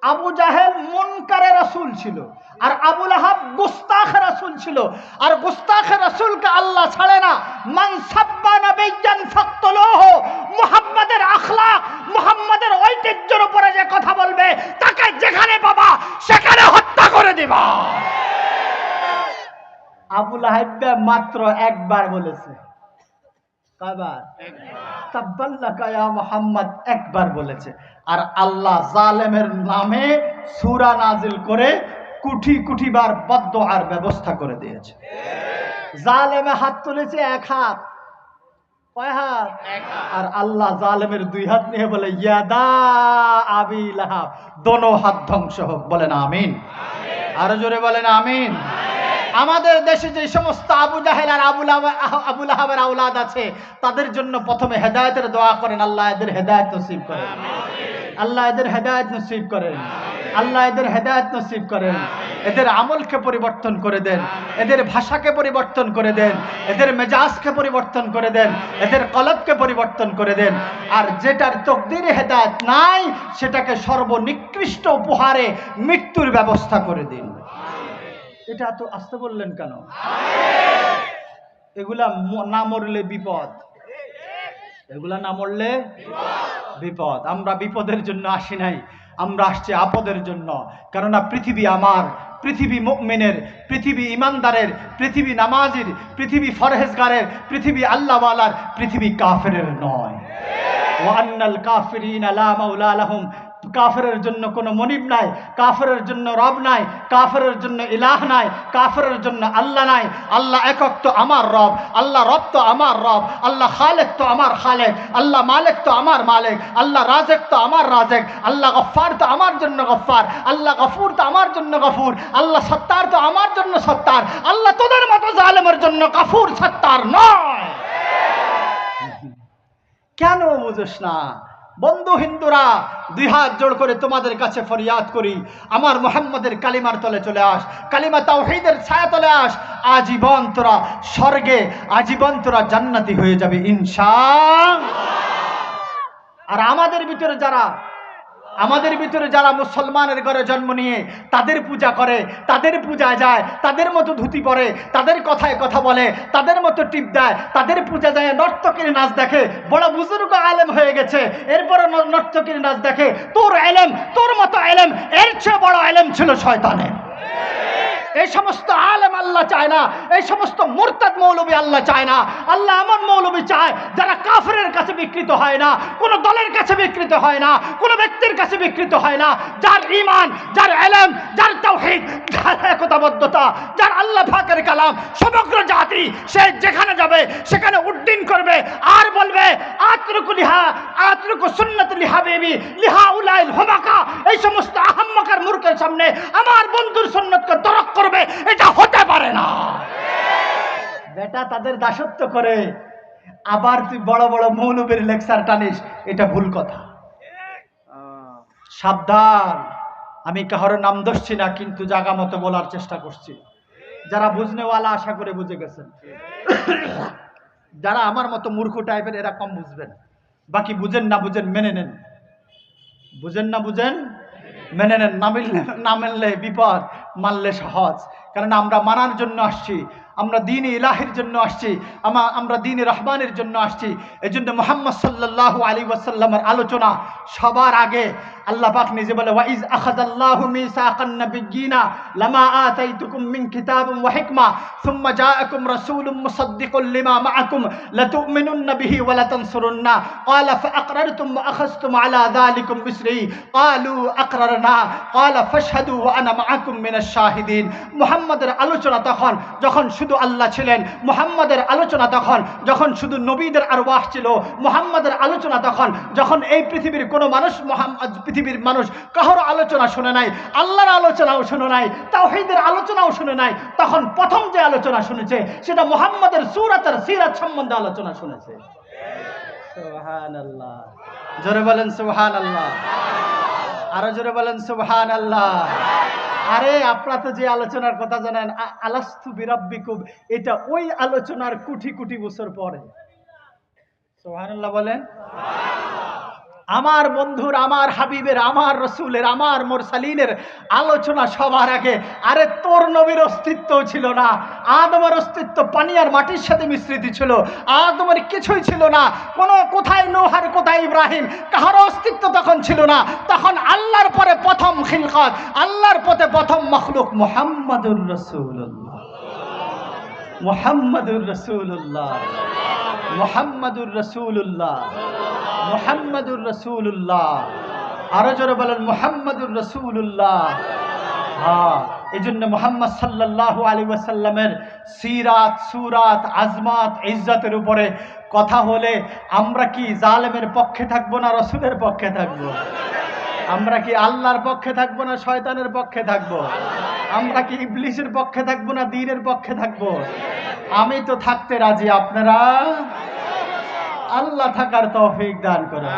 আবু জাহেল মুনকারে রাসূল ছিল, আর আবু লাহাব গুস্তাখে রাসূল ছিল। আর গুস্তাখে রাসূলকে আল্লাহ ছাড়ে না। মান সাব্বা নাবিয়্যান ফাকতুলুহু, মুহাম্মাদের আখলাক, মুহাম্মাদের ঐতিহ্যের উপরে যে কথা বলবে তাকে যেখানে পাবা সেখানে হত্যা করে দিবা। আবু লাহাব মাত্র একবার বলেছে। কয়বার? তাব্বাল্লাকা ইয়া মুহাম্মদ, একবার বলেছে। আর আল্লাহ জালেমের নামে সূরা নাজিল করে কোটি কোটি বার বদদুআর ব্যবস্থা করে দিয়েছে। জালেমে হাত তুলেছে এক হাত, কয় হাত? এক হাত। আর আল্লাহ জালেমের 2 হাত নিয়ে বলে ইয়াদা আবি লাহাব, দোনো হাত ধ্বংস হোক। বলেন আমিন। আরো জোরে বলেন আমিন। আমাদের দেশে যে সমস্ত আবু জাহেল আর আবু লাহাবের আওলাদ আছে, তাদের জন্য প্রথমে হেদায়েতের দোয়া করেন, আল্লাহ এদের হেদায়েত নসিব করেন, আল্লাহ এদের হেদায়েত নসিব করেন, আল্লাহ এদের হেদায়েত নসিব করেন। এদের আমলকে পরিবর্তন করে দেন, এদের ভাষাকে পরিবর্তন করে দেন, এদের মেজাজকে পরিবর্তন করে দেন, এদের কলবকে পরিবর্তন করে দেন। আর যেটার তকদিরে হেদায়েত নাই, সেটাকে সর্বনিকৃষ্ট উপহারে মৃত্যুর ব্যবস্থা করে দিন। এটা তো আসতে বললেন কেন? এগুলা না মরলে বিপদ, এগুলা না মরলে বিপদ। আমরা বিপদের জন্য আসি নাই, আমরা আসছি আপদের জন্য। কেননা পৃথিবী আমার, পৃথিবী মুমিনের, পৃথিবী ইমানদারের, পৃথিবী নামাজির, পৃথিবী ফরহেজগারের, পৃথিবী আল্লাহওয়ালার, পৃথিবী কাফেরের নয়। ওয়া আন্নাল কাফিরিনা লা মাওলা লাহুম, কাফেরের জন্য কোনো মনিব নাই, কাফেরের জন্য রব নাই, কাফেরের জন্য ইলাহ নাই, কাফেরের জন্য আল্লাহ নাই। আল্লাহ একক তো আমার রব, আল্লাহ রব তো আমার রব, আল্লাহ খালেক তো আমার খালেক, আল্লাহ মালিক তো আমার মালিক, আল্লাহ রাজেক তো আমার রাজেক, আল্লাহ গফফার তো আমার জন্য গফফার, আল্লাহ গফুর তো আমার জন্য গফুর, আল্লাহ সত্তার তো আমার জন্য সত্তার। আল্লাহ তোদের মতো জালেমের জন্য গফুর সত্তার নয়। কেন বুঝোস না? বন্ধু হিন্দুরা, 2 হাত জোড় করে তোমাদের কাছে ফরিয়াদ করি, আমার মুহাম্মদের কালিমার তলে চলে আস, কালিমা তাওহীদের ছায়া তলে আস। আজীবন তোরা স্বর্গে, আজীবন তোরা জান্নাতি হয়ে যাবে ইনশাআল্লাহ। আর আমাদের ভিতরে যারা আমাদের ভিতরে যারা মুসলমানের ঘরে জন্ম নিয়ে তাদের পূজা করে, তাদের পূজায় যায়, তাদের মতো ধুতি পরে, তাদের কথায় কথা বলে, তাদের মতো টিপ দেয়, তাদের পূজা যায়, নর্তকীর নাচ দেখে, বড় বুজুর্গ আলেম হয়ে গেছে, এরপরে নর্তকীর নাচ দেখে। তোর এলেম, তোর মতো এলেম, এর চেয়ে বড় এলেম ছিল শয়তানের। এই সমস্ত আলেম আল্লাহ চায় না, এই সমস্ত মুরতাদ মৌলবী আল্লাহ চায় না। আল্লাহ এমন মৌলবী চায় যারা কাফেরের কাছে বিকৃত হয় না, কোন দলের কাছে বিকৃত হয় না, কোন ব্যক্তির কাছে বিকৃত হয় না, যার ঈমান, যার ইলম, যার তাওহীদ, যার একতাবদ্ধতা, যার আল্লাহ পাকের কালাম সমগ্র জাতি সে যেখানে যাবে সেখানে উদ্দিন করবে আর বলবে আতরুকু সুন্নাত লিহাবিবি লিহাউলাইল হুমাকা। এই সমস্ত আহাম্মকের মূর্খের সামনে আমার বন্ধুর সুন্নতকে তরক করবে, এটা হতে পারে না। বেটা তাদের দাসত্ব করে আবার তুই বড় বড় মৌলবীর লেকচার টানিস, এটা ভুল কথা। সাবধান। আমি কারোর নাম ধরছি না, কিন্তু জায়গা মতো বলার চেষ্টা করছি। যারা বুঝনেওয়ালা আশা করে বুঝে গেছেন, যারা আমার মতো মূর্খ টাইপের এরা কম বুঝবেন, বাকি বুঝেন না বুঝেন মেনে নেন, বুঝেন না বুঝেন মেনে নেন। না মানলে বিপদ, মানলে সহজ। কারণ আমরা মানার জন্য আসছি, আমরা দ্বীন ইলাহির জন্য আসছি, আমরা দ্বীন রহমানের জন্য আসছি। এই জন্য মুহাম্মদ সাল্লাল্লাহু আলাইহি ওয়াসাল্লামের আলোচনা সবার আগে আল্লাহ পাক নিজে বলে, ওয়াইজ আখাযাল্লাহু মিসাকান নাবিয়্যিনা লামা আতাইতুকুম মিন কিতাবিন ওয়া হিকমা সুম্মা জাআকুম রাসূলুম মুসাদ্দিকুল লিমা মাআকুম লাতু'মিনুন্না বিহি ওয়া লাতানসুরুন্না ক্বালা ফাআকরারতুম ওয়া আখাযতুম আলা যালিকুম ইসরি ক্বালু আকরারনা ক্বালা ফাশহাদু ওয়া আনা মাআকুম মিনাশ শাহিদিন। মুহাম্মাদের আলোচনা তখন যখন শুধু আল্লাহ ছিলেন, মুহাম্মাদের আলোচনা তখন যখন শুধু নবীদের আরওয়াহ ছিল, মুহাম্মাদের আলোচনা তখন যখন এই পৃথিবীর কোনো মানুষ, পৃথিবীর মানুষ কারোর আলোচনা শুনে নাই, আল্লাহর আলোচনাও শুনে নাই, তাওহীদের আলোচনাও শুনে নাই। তখন প্রথম যে আলোচনা শুনেছে সেটা মুহাম্মাদের সূরাতের সিরাত সম্বন্ধে আলোচনা শুনেছে। সুবহানাল্লাহ, জোরে বলেন সুবহানাল্লাহ, আরো জোরে বলেন সুবহানাল্লাহ। আরে আপনারা তো যে আলোচনার কথা জানেন, আলাস্তু বিরাব্বিকুম, এটা ওই আলোচনার কোটি কোটি বছর পরে। সুবহানাল্লাহ বলেন। আমার বন্ধুর, আমার হাবিবের, আমার রসুলের, আমার মুরসালিনের আলোচনা সবার আগে। আরে তোর নবীর অস্তিত্ব ছিল না, আদমের অস্তিত্ব পানি আর মাটির সাথে মিশ্রিত ছিল, আদমের কিছুই ছিল না, কোনো কোথায় নূহ আর কোথায় ইব্রাহিম, কারো অস্তিত্ব তখন ছিল না। তখন আল্লাহর পরে প্রথম খিলকত, আল্লাহর পথে প্রথম মখলুক মুহাম্মাদুর রাসূলুল্লাহ, মুহাম্মাদুর রাসূলুল্লাহ, মুহাম্মাদুর রাসূলুল্লাহ, মুহাম্মাদুর রাসূলুল্লাহ। আরো জোরে বলেন মুহাম্মাদুর রাসূলুল্লাহ। হ্যাঁ, এই জন্য মুহাম্মদ সাল্লাল্লাহু আলাইহি ওয়াসাল্লামের সিরাত, সুরাত, আজমাত, ইজ্জতের উপরে কথা হলে আমরা কি জালেমের পক্ষে থাকবো না রসুলের পক্ষে থাকবো? আমরা কি আল্লাহর পক্ষে থাকবো না শয়তানের পক্ষে থাকবো? আমরা কি ইবলিসের পক্ষে থাকবো না দ্বীনের পক্ষে থাকবো? আমি তো থাকতে রাজি, আপনারা? আল্লাহ থাকার তৌফিক দান করুন।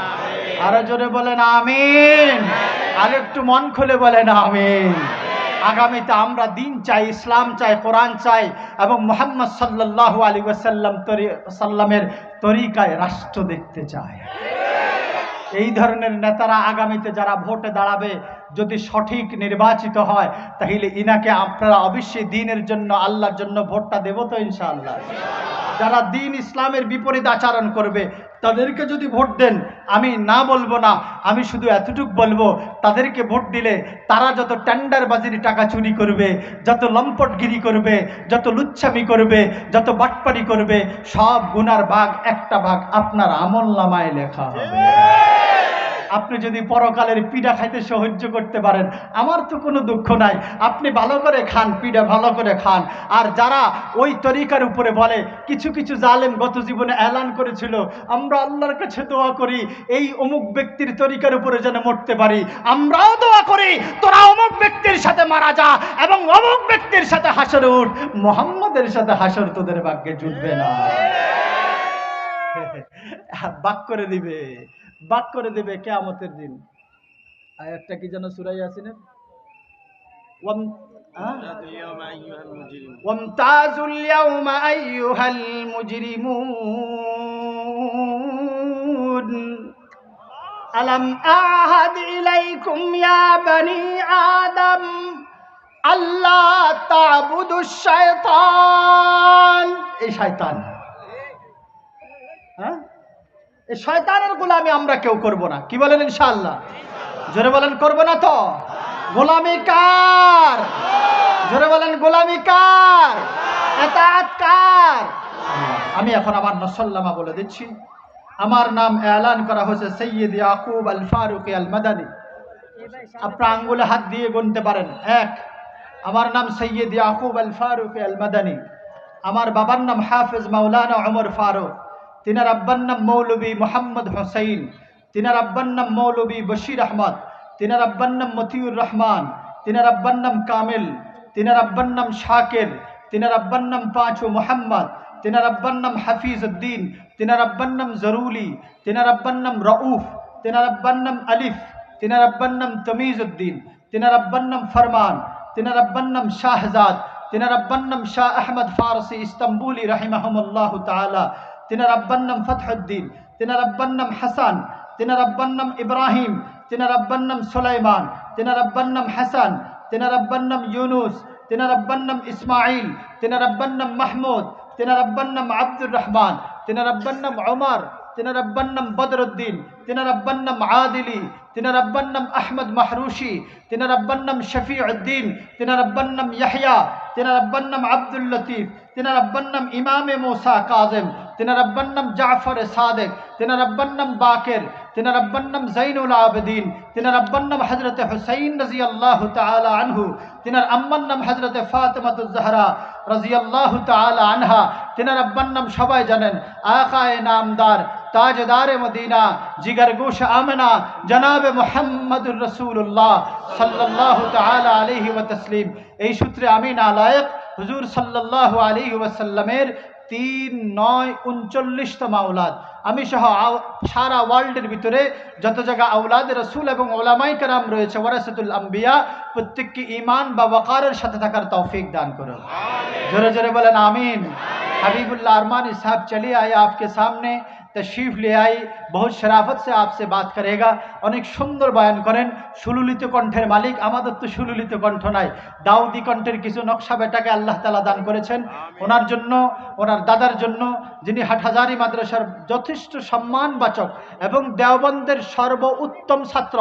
আরো জোরে বলেন আমিন, আর একটু মন খুলে বলেন আমিন। আগামীতে আমরা দিন চাই, ইসলাম চাই, কোরআন চাই, এবং মুহাম্মদ সাল্লাল্লাহু আলাইহি ওয়াসাল্লামের তরিকায় রাষ্ট্র দেখতে চাই। এই ধরনের নেতারা আগামীতে যারা ভোটে দাঁড়াবে, যদি সঠিক নির্বাচিত হয়, তাহলে ইনাকে আপনারা অবশ্যই দ্বীনের জন্য, আল্লাহর জন্য ভোটটা দেব তো ইনশাআল্লাহ। যারা দ্বীন ইসলামের বিপরীত আচরণ করবে তাদেরকে যদি ভোট দেন, আমি না বলবো না, আমি শুধু এতটুকু বলবো, তাদেরকে ভোট দিলে তারা যত টেন্ডারবাজির টাকা চুরি করবে, যত লম্পটগিরি করবে, যত লুচ্ছামি করবে, যত বাটপারি করবে, সব গুনার ভাগ একটা ভাগ আপনার আমলনামায় লেখা হবে। আপনি যদি পরকালের পিঠা খাইতে সাহায্য করতে পারেন, আমার তো কোনো দুঃখ নাই। আপনি ভালো করে খান, পিঠা ভালো করে খান। আর যারা ওই তরিকার উপরে বলে, কিছু কিছু জালেম গত জীবনে এলান করেছিল, আমরা আল্লাহর কাছে দোয়া করি এই অমুক ব্যক্তির তরিকার উপরে যেন মরতে পারি। আমরাও দোয়া করি তোরা অমুক ব্যক্তির সাথে মারা যা এবং অমুক ব্যক্তির সাথে হাসর উঠ, মুহাম্মাদের সাথে হাসর তোদের ভাগ্যে জুটবে না। বাক করে দিবে, বাক করে দেবে কিয়ামতের দিন। আয়াতটা কি যেন সূরা ইয়াসিনের, ওয়ামতাজুল ইয়াওমা আইয়ুহাল মুজরিমুন। আলাম আহাদ ইলাইকুম ইয়া বনি আদম আল্লাহ তা'বুদুশ শায়তান। এই শয়তান, হ্যাঁ, এই শয়তানের গোলামি আমরা কেউ করব না। কি বলেন ইনশাআল্লাহ? জোরে বলেন করব না তো? গোলামি কার? জোরে বলেন গোলামি কার? ইতাআত কার? আমি এখন আমার নসল্লামা বলে দিচ্ছি। আমার নাম এলান করা হয়েছে সৈয়দ ইয়াকুব আল ফারুক আল মাদানী। আপনারা আঙ্গুলে হাত দিয়ে গুনতে পারেন। এক, আমার নাম সৈয়দ ইয়াকুব আল ফারুক আল মাদানী। আমার বাবার নাম হাফেজ মাওলানা ওমর ফারুক। তিনার আব্বার নাম মৌলভী মোহাম্মদ হোসাইন। তিনার আব্বার নাম মৌলভী বশির আহমদ। তিনার আব্বার নাম মতিউর রহমান। তিনার আব্বার নাম কামিল। তিনার আব্বার নাম শাকির। তিনার আব্বার নাম পাঁচু মোহাম্মদ। তিনার আব্বার নাম হাফিজ উদ্দিন। তিনার আব্বার নাম জরুলি। তিনার আব্বার নাম রউফ। তিনার আব্বার নাম আলিফ। তিনার আব্বার নাম তমিজ উদ্দিন। তিনার আব্বার নাম ফরমান। তিনার আব্বার নাম শাহজাদ। তিনার আব্বার নাম শাহ আহমদ ফারসি ইস্তাম্বুলি রাহিমাহুমুল্লাহ তাআলা। তিনার আব্বার নাম ফতহুদ্দিন। তিনার আব্বার নাম হাসান। তিনার আব্বার নাম ইব্রাহিম। তিনার আব্বার নাম সুলাইমান। তিনার আব্বার নাম হাসান। তিনার আব্বার নাম ইউনুস। তিনার আব্বার নাম ইসমাইল। তিনার আব্বার নাম মাহমুদ। তিনার আব্বার নাম আব্দুর রহমান। তিনার আব্বার নাম ওমর। তিনার আব্বার নাম বদরুদ্দিন। তিনার আব্বার নাম আদিলি। তিনার আব্বার নাম আহমদ মাহরুশি। তিনার আব্বার নাম শফিউদ্দিন। তিনার আব্বার নাম ইয়াহইয়া। তিনার আব্বার নাম আব্দুল লতিফ। তিনার আব্বার নাম ইমামে মুসা কাযিম। তিনার আব্বার নাম জাফর সাদেক। তিনার আব্বার নাম বাকের। তিনার আব্বার নাম জাইনুল আবেদিন। তিনার আব্বার নাম হযরতে হুসাইন রাদিয়াল্লাহু তাআলা আনহু। তিনার আম্মার নাম হযরতে ফাতেমাতুজ জাহরা রাদিয়াল্লাহু তাআলা আনহা। তিনার আব্বার নাম সবাই জানেন, আকায়ে নামদার তাজদারে মদিনা জিগরগোশ আমেনা জনাবে মুহাম্মদুর রাসূলুল্লাহ সাল্লাল্লাহু তাআলা আলাইহি ওয়া তাসলিম। এই সূত্রে আমি নালায়েক হুজুর সাল্লাল্লাহু আলাইহি ওয়াসাল্লামের 3-9-39তম আওলাদ। আমি সহ সারা ওয়ার্ল্ডের ভিতরে যত জায়গা আওলাদ রসুল এবং ওলামায়ে কেরাম রয়েছে ওয়ারাসাতুল আম্বিয়া, প্রত্যেককে ঈমান বা ওয়াকারের সাথে থাকার তৌফিক দান করুন। जोरे जोरे बोलें आमीन। हबीबुल्लाह अरमानी साहब चलिए आए आपके सामने, तशरीफ ले आई, बहुत शराफत से आपसे बात करेगा। अनेक सुंदर बयान करें, सुललित कण्ठेर मालिक। आमादेर तो सुललित कण्ठ नाई, दाउदी कण्ठेर किछु नक्शा बेटाके आल्लाह ताआला दान करेছেন। ओनार जन्य ओनार दादार जन्य जिनि हाटहाजारी माद्रासार यथेष्ट सम्मानबाचक एवं देवबंदेर सर्वोत्तम छात्र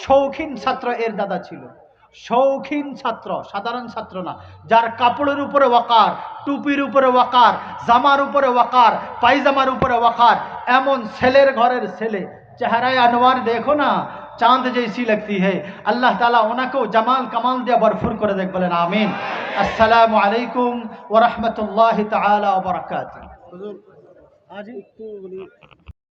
शौखीन छात्र एर दादा छिलो। शौखीन छात्र, साधारण छात्र ना, जार कापड़ेर उपरे वकार, टुपिर उपरे वकार, जामार उपरे वकार, पायजामार उपरे वकार, एमन छेलेर घरेर छेले, चेहराय अनवार देखो ना, चाँद जैसी लगती है। अल्लाह ताला ओनाकेও जमाल कमाल दिया भरपूर करे देख। बोलेन आमीन। अस्सलामु आलैकुम व रहमतुल्लाहि ताआला व बाराकातुहू।